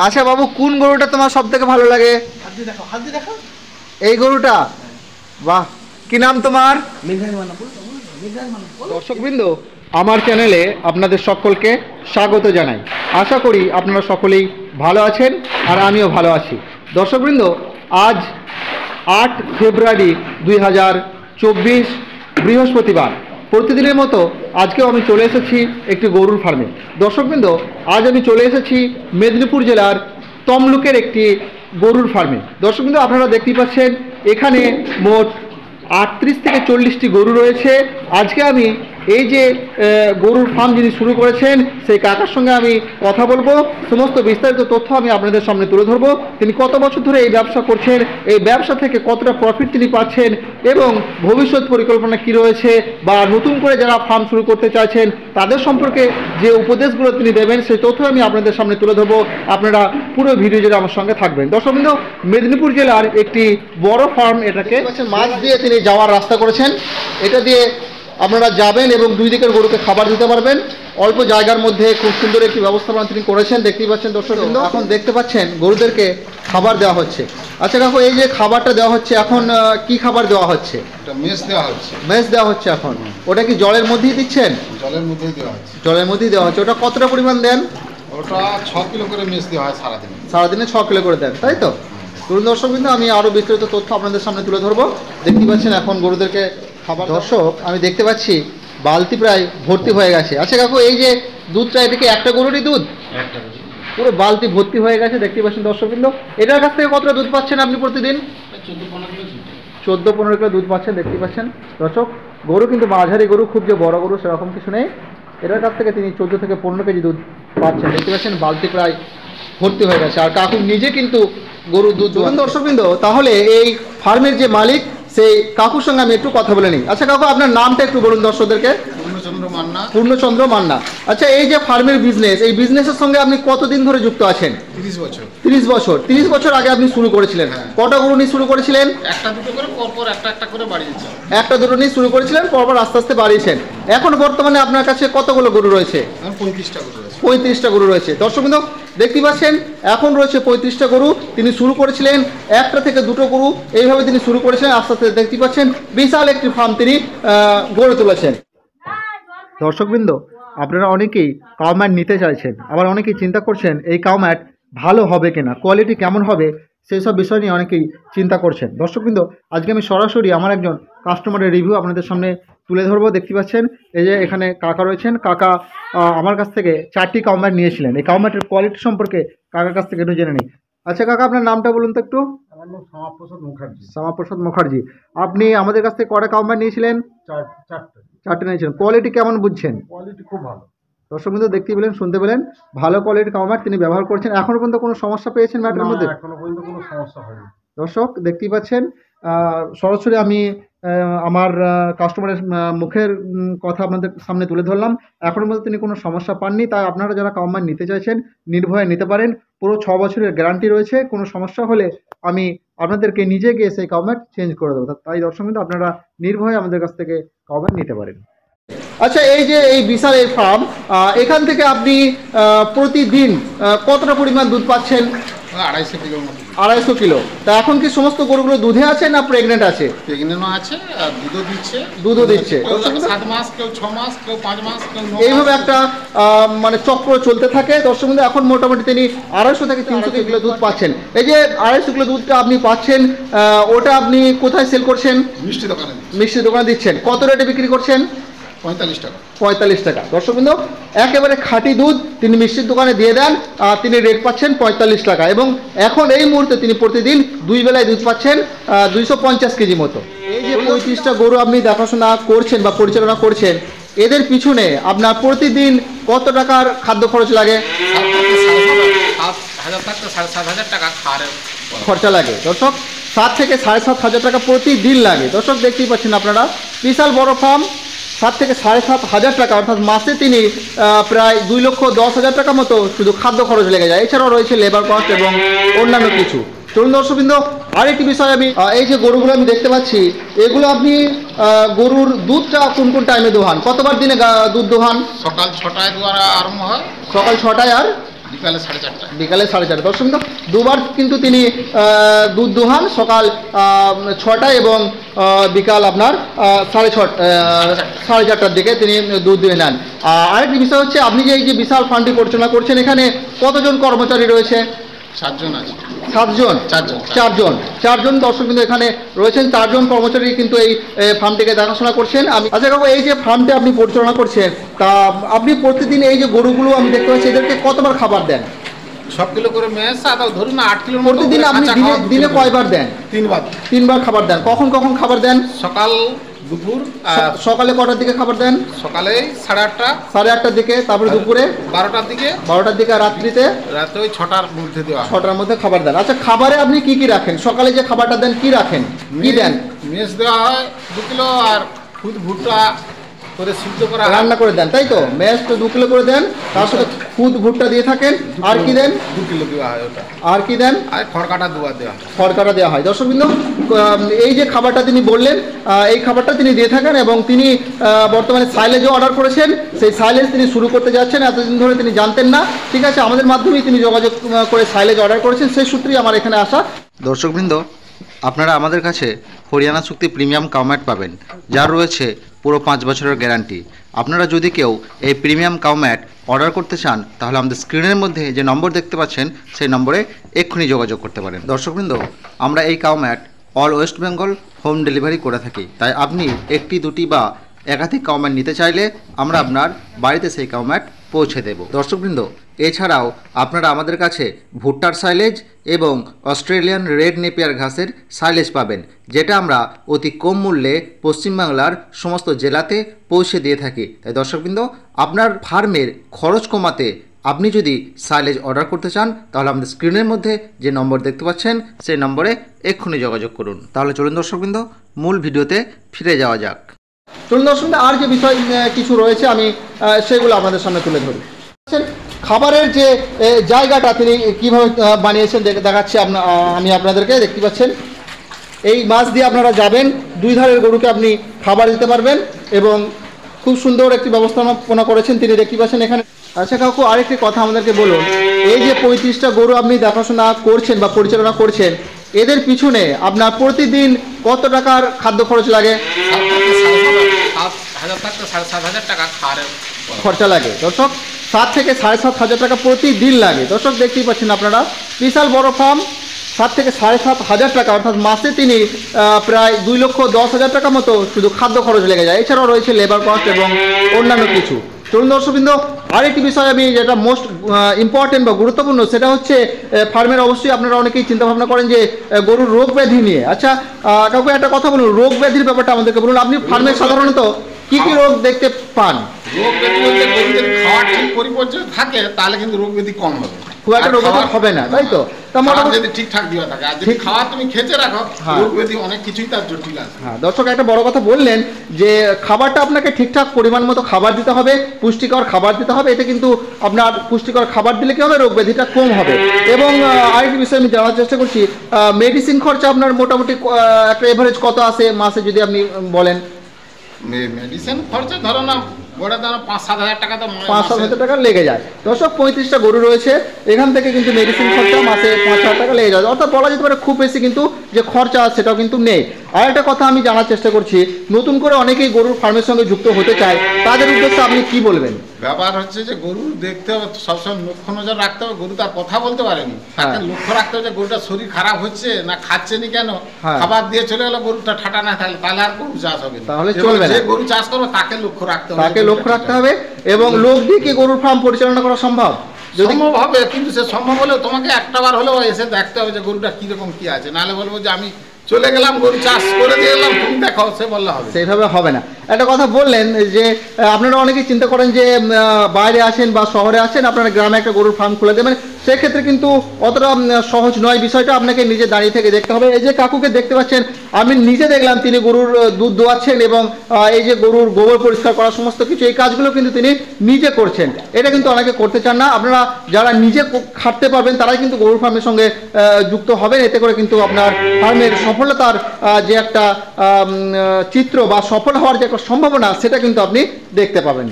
আচ্ছা বাবু, কোন গরুটা তোমার সব থেকে ভালো লাগে? হাত দিয়ে দেখো। এই গরুটা? বাহ, কি নাম তোমার? দর্শকবৃন্দ, আমার চ্যানেলে আপনাদের সকলকে স্বাগত জানাই। আশা করি আপনারা সকলেই ভালো আছেন আর আমিও ভালো আছি। দর্শকবৃন্দ, আজ 8 ফেব্রুয়ারি 2024 বৃহস্পতিবার। প্রতিদিনের মতো আজকেও আমি চলে এসেছি একটি গরুর ফার্মে। দর্শকবৃন্দ, আজ আমি চলে এসেছি মেদিনীপুর জেলার তমলুকের একটি গরুর ফার্মে। দর্শকবৃন্দ, আপনারা দেখতেই পাচ্ছেন এখানে মোট 38 থেকে 40টি গরু রয়েছে। আজকে আমি এই যে গরুর ফার্ম যিনি শুরু করেছেন সেই কাকার সঙ্গে আমি কথা বলবো। সমস্ত বিস্তারিত তথ্য আমি আপনাদের সামনে তুলে ধরবো। তিনি কত বছর ধরে এই ব্যবসা করছেন, এই ব্যবসা থেকে কতটা প্রফিট তিনি পাচ্ছেন এবং ভবিষ্যৎ পরিকল্পনা কী রয়েছে, বা নতুন করে যারা ফার্ম শুরু করতে চাইছেন তাদের সম্পর্কে যে উপদেশগুলো তিনি দেবেন সেই তথ্য আমি আপনাদের সামনে তুলে ধরবো। আপনারা পুরো ভিডিও জুড়ে আমার সঙ্গে থাকবেন। দর্শকবৃন্দ, মেদিনীপুর জেলার একটি বড় ফার্ম, এটাকে মাছ দিয়ে তিনি যাওয়ার রাস্তা করেছেন। এটা দিয়ে আপনারা যাবেন এবং দুই দিকের গরুকে খাবার দিতে পারবেন। অল্প জায়গার মধ্যে খুব সুন্দর একটি ব্যবস্থাপনা তিনি করেছেন, দেখতেই পাচ্ছেন। দর্শকবৃন্দ, এখন দেখতে পাচ্ছেন গরুদেরকে খাবার দেওয়া হচ্ছে। আচ্ছা কাকু, এই যে খাবারটা দেওয়া হচ্ছে এখন কি খাবার দেওয়া হচ্ছে? মেস দেওয়া হচ্ছে। মেস দেওয়া হচ্ছে এখন। ওটা কি জলের মধ্যেই দিচ্ছেন? জলের মধ্যেই দেওয়া হচ্ছে। জলের মধ্যেই দেওয়া হচ্ছে। ওটা কতটা পরিমাণ দেন? ওটা 6 কিলো করে মেস দেওয়া হয় সারাদিনে। সারাদিনে 6 কিলো করে দেন, তাই তো? তরুণ দর্শকবৃন্দ, আমি আরও বিস্তারিত তথ্য আপনাদের সামনে তুলে ধরবো। দেখতে পাচ্ছেন এখন গরুদেরকে খাবার। দর্শক, আমি দেখতে পাচ্ছি বালতি প্রায় ভর্তি হয়ে গেছে। আচ্ছা কাকু, এই যে দুধটা, এটা কি একটা গরুরই দুধ? একটা পুরো বালতি ভর্তি হয়ে গেছে, দেখতে পাচ্ছেন দর্শকবৃন্দ। এটার কাছ থেকে কতটা দুধ পাচ্ছেন আপনি প্রতিদিন? 14-15 কিলো দুধ পাচ্ছেন, দেখতে পাচ্ছেন দর্শক। গরু কিন্তু মাঝারি গরু, খুব যে বড় গরু সেরকম কিছু নেই। এটার কাছ থেকে তিনি 14 থেকে 15 কেজি দুধ পাচ্ছেন, দেখতে পাচ্ছেন। বালতি প্রায় ভর্তি হয়ে গেছে, আর কাকু নিজে কিন্তু গরুর দুধ দোয়ান। দর্শকবৃন্দ, তাহলে এই ফার্মের যে মালিক সেই কাকুর সঙ্গে আমি একটু কথা বলে নিই। আচ্ছা কাকু, আপনার নামটা একটু বলুন দর্শকদেরকে। পূর্ণচন্দ্র মান্না। আচ্ছা, এই যে ফার্মের বিজনেস, এই বিজনেসের সঙ্গে আপনি কতদিন ধরে যুক্ত আছেন? 30 বছর। 30 বছর। 30 বছর আগে আপনি শুরু করেছিলেন। কটা গরু নিয়ে শুরু করেছিলেন? একটা দুটো করে পরপর একটা করে বাড়িয়েছে। একটা দুটো নিয়ে শুরু করেছিলেন, পরপর আস্তে আস্তে বাড়িয়েছেন। এখন বর্তমানে আপনার কাছে কতগুলো গরু রয়েছে? 35টা গরু রয়েছে। 35টা গরু রয়েছে। দর্শকবৃন্দ, দেখতে পাচ্ছেন এখন রয়েছে 35টা গরু। তিনি শুরু করেছিলেন একটা থেকে দুটো গরু, এইভাবে তিনি শুরু করেছিলেন। আস্তে আস্তে দেখতে পাচ্ছেন বিশাল একটি ফার্ম তিনি গড়ে তুলেছেন। দর্শকবৃন্দ, আপনারা অনেকেই কাউ ম্যাট নিতে চাইছেন, আবার অনেকেই চিন্তা করছেন এই কাউ ম্যাট ভালো হবে কিনা, কোয়ালিটি কেমন হবে, সেই সব বিষয় নিয়ে অনেকেই চিন্তা করছেন। দর্শকবৃন্দ, আজকে আমি সরাসরি আমার একজন কাস্টমারের রিভিউ আপনাদের সামনে তুলে ধরবো। দেখতে পাচ্ছেন এই যে এখানে কাকা রয়েছেন। কাকা আমার কাছ থেকে 4টি কাউ ম্যাট নিয়েছিলেন। এই কাউ ম্যাটের কোয়ালিটি সম্পর্কে কাকার কাছ থেকে একটু জেনে নিই। আচ্ছা কাকা, আপনার নামটা বলুন তো একটু। আমার নাম শ্যামাপ্রসাদ মুখার্জি। শ্যামাপ্রসাদ মুখার্জি। আপনি আমাদের কাছ থেকে কটা কাউ ম্যাট নিয়েছিলেন? 4টে নিয়েছিলেন। কোয়ালিটি কেমন বুঝছেন? কোয়ালিটি খুব ভালো। দর্শকবৃন্দ, দেখতে পেলেন, শুনতে পেলেন, ভালো কোয়ালিটির কাউ ম্যাট তিনি ব্যবহার করছেন। এখনো পর্যন্ত কোনো সমস্যা পেয়েছেন ম্যাটের মধ্যে? এখনো পর্যন্ত কোনো সমস্যা হয়নি। দর্শক, দেখতেই পাচ্ছেন সরাসরি আমি আমার কাস্টমারের মুখের কথা আপনাদের সামনে তুলে ধরলাম। এখনো পর্যন্ত তিনি কোনো সমস্যা পাননি। তাই আপনারা যারা কাউ ম্যাট নিতে চাইছেন নির্ভয়ে নিতে পারেন। পুরো 6 বছরের গ্যারান্টি রয়েছে। কোনো সমস্যা হলে আমি আপনাদেরকে নিজে গিয়ে সেই কাউ ম্যাট চেঞ্জ করে দেবো। তাই দর্শকবৃন্দ, আপনারা নির্ভয়ে আমাদের কাছ থেকে কাউ ম্যাট নিতে পারেন। আচ্ছা, এই যে এই বিশাল এই ফার্ম, এখান থেকে আপনি প্রতিদিন কতটা পরিমাণ দুধ পাচ্ছেন? 250 কিলোর মতো। 250 কিলো। তা এখন কি সমস্ত গরুগুলো দুধে আছে না প্রেগনেন্ট আছে? প্রেগনেন্টও আছে আর দুধও দিচ্ছে। দুধও দিচ্ছে। 7 মাস, কেউ 6 মাস, কেউ 5 মাস, কেউ 9 মাস। এইভাবে একটা মানে চক্র চলতে থাকে। দর্শকবৃন্দ, এখন মোটামুটি তিনি 250 থেকে 300 কিলো দুধ পাচ্ছেন। এই যে 250 কিলো দুধটা আপনি পাচ্ছেন, ওটা আপনি কোথায় সেল করছেন? মিষ্টি দোকানে। মিষ্টি দোকানে দিচ্ছেন। কত রেটে বিক্রি করছেন? 45 টাকা। 45 টাকা। দর্শকবৃন্দ, একেবারে খাঁটি দুধ তিনি মিষ্টির দোকানে দিয়ে দেন। তিনি রেট পাচ্ছেন 45 টাকা, এবং এখন এই মুহূর্তে তিনি প্রতিদিন 2 বেলায় দুধ পাচ্ছেন 250 কেজি মতো। এই যে 35টা গরু আপনি দেখাশোনা করছেন বা পরিচালনা করছেন, এদের পিছনে আপনার প্রতিদিন কত টাকার খাদ্য খরচ লাগে? 7,000 টাকা খরচা লাগে। দর্শক, 7 থেকে 7,500 টাকা প্রতিদিন লাগে। দর্শক, দেখতেই পাচ্ছেন আপনারা, বিশাল বড় ফার্ম। 7 থেকে 7,500 টাকা, অর্থাৎ মাসে তিনি প্রায় 2,10,000 টাকা মতো শুধু খাদ্য খরচ লেগে যায়। এছাড়াও রয়েছে লেবার কস্ট এবং অন্যান্য কিছু। চলুন দর্শকবৃন্দ, আরেকটি বিষয় আমি এই যে গরুগুলো আমি দেখতে পাচ্ছি, এগুলো আপনি গরুর দুধটা কোন কোন টাইমে দোহান? কতবার দিনে দুধ দোহান? সকাল 6টায় দুয়ারা আরম্ভ হয়। সকাল 6টায় আর বিকালে 4:30। বিকালে 4:30। দর্শক বৃন্দ, দুবার কিন্তু তিনি দুধ দুহান, সকাল 6টায় এবং বিকাল আপনার 4:30টার দিকে তিনি দুধ দিয়ে নেন। আরেকটি বিষয় হচ্ছে, আপনি যে এই যে বিশাল ফার্মটি পরিচালনা করছেন, এখানে কতজন কর্মচারী রয়েছে? 7 জন আছে। 7 জন? 4 জন দর্শক কিন্তু এখানে রয়েছেন। 4 জন কর্মচারী কিন্তু এই ফার্মটিকে দেখাশোনা করছেন। আচ্ছা কাকু, এই যে ফার্মটি আপনি পরিচালনা করছেন, তা আপনি প্রতিদিন এই যে গরুগুলো আমি দেখতে পাচ্ছি, এদেরকে কতবার খাবার দেন? 6 কিলো করে মেস, আর ধরুন 8 কিলো। প্রতিদিন আপনি দিনে কয়বার দেন? 3বার খাবার দেন। কখন কখন খাবার দেন? সকাল, দুপুর। সকালে কটার দিকে খাবার দেন? সকালে 8:30। 8:30টার দিকে, তারপরে দুপুরে 12টার দিকে। 12টার দিকে, আর রাত্রিতে? রাতে ওই 6টার মধ্যে দেওয়া। 6টার মধ্যে খাবার দেন। আচ্ছা, খাবারে আপনি কি কি রাখেন? সকালে যে খাবারটা দেন কি রাখেন, কি দেন? মেস দেওয়া হয় 2 কিলো, আর খুদ ভুট্টা করে সিদ্ধ করা রান্না করে দেন, তাই তো? মেস তো 2 কিলো করে দেন, তার সাথে খুদ ভুট্টা দিয়ে থাকেন। আর কি দেন? 2 কিলো দেওয়া হয় ওটা। আর কি দেন? আর খড়কাটা দুবার দেওয়া হয়। খড়কাটা দেওয়া হয়। দর্শকবৃন্দ, এই যে খাবারটা তিনি বললেন, এই খাবারটা তিনি দিয়ে থাকেন, এবং তিনি বর্তমানে সাইলেজও অর্ডার করেছেন। সেই সাইলেজ তিনি শুরু করতে যাচ্ছেন। এতদিন ধরে তিনি জানতেন না, ঠিক আছে, আমাদের মাধ্যমেই তিনি যোগাযোগ করে সাইলেজ অর্ডার করেছেন। সেই সূত্রেই আমার এখানে আসা। দর্শকবৃন্দ, আপনারা আমাদের কাছে হরিয়ানা চুক্তি প্রিমিয়াম কাউ ম্যাট পাবেন, যার রয়েছে পুরো 5 বছরের গ্যারান্টি। আপনারা যদি কেউ এই প্রিমিয়াম কাউ ম্যাট অর্ডার করতে চান, তাহলে আমাদের স্ক্রিনের মধ্যে যে নম্বর দেখতে পাচ্ছেন, সেই নম্বরে এক্ষুনি যোগাযোগ করতে পারেন। দর্শকবৃন্দ, আমরা এই cow mat all West Bengal home delivery করে থাকি। তাই আপনি 1টি 2টি বা একাধিক কাউ ম্যাট নিতে চাইলে আমরা আপনার বাড়িতে সেই কাউ ম্যাট পৌঁছে দেব। দর্শকবৃন্দ, এছাড়াও আপনারা আমাদের কাছে ভুট্টার সাইলেজ এবং অস্ট্রেলিয়ান রেড নেপিয়ার ঘাসের সাইলেজ পাবেন, যেটা আমরা অতি কম মূল্যে পশ্চিমবাংলার সমস্ত জেলাতে পৌঁছে দিয়ে থাকি। তাই দর্শকবৃন্দ, আপনার ফার্মের খরচ কমাতে আপনি যদি সাইলেজ অর্ডার করতে চান, তাহলে আমাদের স্ক্রিনের মধ্যে যে নম্বর দেখতে পাচ্ছেন, সেই নম্বরে এক্ষুনি যোগাযোগ করুন। তাহলে চলুন দর্শকবৃন্দ, মূল ভিডিওতে ফিরে যাওয়া যাক। চলুন দর্শকবৃন্দ, আর যে বিষয় কিছু রয়েছে আমি সেগুলো আপনাদের সামনে তুলে ধরি। খাবারের যে জায়গাটা তিনি কীভাবে বানিয়েছেন দেখাচ্ছি আমি আপনাদেরকে। দেখতে পাচ্ছেন, এই মাছ দিয়ে আপনারা যাবেন, 2 ধারের গরুকে আপনি খাবার দিতে পারবেন, এবং খুব সুন্দর একটি ব্যবস্থাপনা করেছেন তিনি, দেখতে পাচ্ছেন এখানে। আচ্ছা কাকু, আরেকটি কথা আমাদেরকে বলুন, এই যে 35টা গরু আপনি দেখাশোনা করছেন বা পরিচালনা করছেন, এদের পিছনে আপনার প্রতিদিন কত টাকার খাদ্য খরচ লাগে? 7,000 টাকা খরচা লাগে। দর্শক, 7 থেকে 7,500 টাকা প্রতিদিন লাগে। দর্শক, দেখতেই পাচ্ছেন আপনারা, বিশাল বড় ফার্ম, 7 থেকে 7,500 টাকা, অর্থাৎ মাসে তিনি প্রায় 2,10,000 টাকা মতো শুধু খাদ্য খরচ লেগে যায়। এছাড়াও রয়েছে লেবার কস্ট এবং অন্যান্য কিছু। চলুন দর্শকবৃন্দ, আরেকটি বিষয় আমি যেটা মোস্ট ইম্পর্টেন্ট বা গুরুত্বপূর্ণ, সেটা হচ্ছে ফার্মের অবশ্যই আপনারা অনেকেই চিন্তাভাবনা করেন যে গরুর রোগ ব্যাধি নিয়ে। আচ্ছা কাউকে একটা কথা বলুন, রোগ ব্যাধির ব্যাপারটা আমাদেরকে বলুন। আপনি ফার্মে সাধারণত কি কি রোগ দেখতে পান? রোগ ব্যাধি বলতে গরু যদি খাওয়ার ঠিক পরিপর্যায়ে থাকে, তাহলে কিন্তু রোগ ব্যাধি কম হবে, খুব একটা রোগ হবে না, তাই তো? যদি ঠিকঠাক দেওয়া থাকে, আর যদি খাওয়া তুমি খেতে রাখো, রোগ ব্যাধি অনেক কিছুই তার জটিল আছে। হ্যাঁ দর্শক, একটা বড় কথা বললেন যে খাবারটা আপনাকে ঠিকঠাক পরিমাণ মতো খাবার দিতে হবে, পুষ্টিকর খাবার দিতে হবে। এতে কিন্তু আপনার পুষ্টিকর খাবার দিলে কি হবে, রোগ ব্যাধিটা কম হবে। এবং আরেকটি বিষয় আমি জানার চেষ্টা করছি, মেডিসিন খরচা আপনার মোটামুটি একটা এভারেজ কত আসে মাসে, যদি আপনি বলেন? মেডিসিন খরচা ধরো না, বড় ধরো 5-7 হাজার টাকা, তো 5-7 হাজার টাকা লেগে যায়। দর্শক, 35টা গরু রয়েছে, এখান থেকে কিন্তু মেডিসিন খরচা মাসে 5,000 টাকা লেগে যায়। অর্থাৎ বলা যেতে পারে খুব বেশি কিন্তু যে খরচা সেটাও কিন্তু নেই। আর একটা কথা আমি জানার চেষ্টা করছি, নতুন করে অনেকেই গরুর ফার্মের সঙ্গে যুক্ত হতে চায়, তাদের উদ্দেশ্যে আপনি কি বলবেন? ব্যাপার হচ্ছে যে গরু দেখতে হবে, সবসময় লক্ষ্য নজর রাখতে হবে। গরু তার কথা বলতে পারেনি, তাকে লক্ষ্য রাখতে হবে যে গরুটার শরীর খারাপ হচ্ছে না, খাচ্ছে নি কেন, খাবার দিয়ে চলে গেল, গরুটা ঠাটা না থাকলে তাহলে আর গরু চাষ হবে, তাহলে চলবে না। যে গরু চাষ করবে তাকে লক্ষ্য রাখতে হবে, তাকে লক্ষ্য রাখতে হবে। এবং লোক দিয়ে কি গরুর ফার্ম পরিচালনা করা সম্ভব? সম্ভব হবে, কিন্তু সে সম্ভব হলেও তোমাকে একটাবার হলেও এসে দেখতে হবে যে গরুটা কিরকম কি আছে। নাহলে বলবো যে আমি চলে গেলাম, গরু চাষ করে দিয়ে গেলাম, তুমি দেখো, সে বললে হবে? সেইভাবে হবে না। একটা কথা বললেন যে আপনারা অনেকেই চিন্তা করেন যে বাইরে আছেন বা শহরে আছেন, আপনারা গ্রামে একটা গরুর ফার্ম খুলে দেবেন, সেক্ষেত্রে কিন্তু অতটা সহজ নয়। বিষয়টা আপনাকে নিজে দাঁড়িয়ে থেকে দেখতে হবে। এই যে কাকুকে দেখতে পাচ্ছেন, আমি নিজে দেখলাম তিনি গরুর দুধ দোয়াচ্ছেন, এবং এই যে গরুর গোবর পরিষ্কার করা সমস্ত কিছু, এই কাজগুলো কিন্তু তিনি নিজে করছেন। এটা কিন্তু অনেকে করতে চান না। আপনারা যারা নিজে খাটতে পারবেন, তারাই কিন্তু গরুর ফার্মের সঙ্গে যুক্ত হবেন। এতে করে কিন্তু আপনার ফার্মের সফলতার যে একটা চিত্র বা সফল হওয়ার যে একটা সম্ভাবনা, সেটা কিন্তু আপনি দেখতে পাবেন।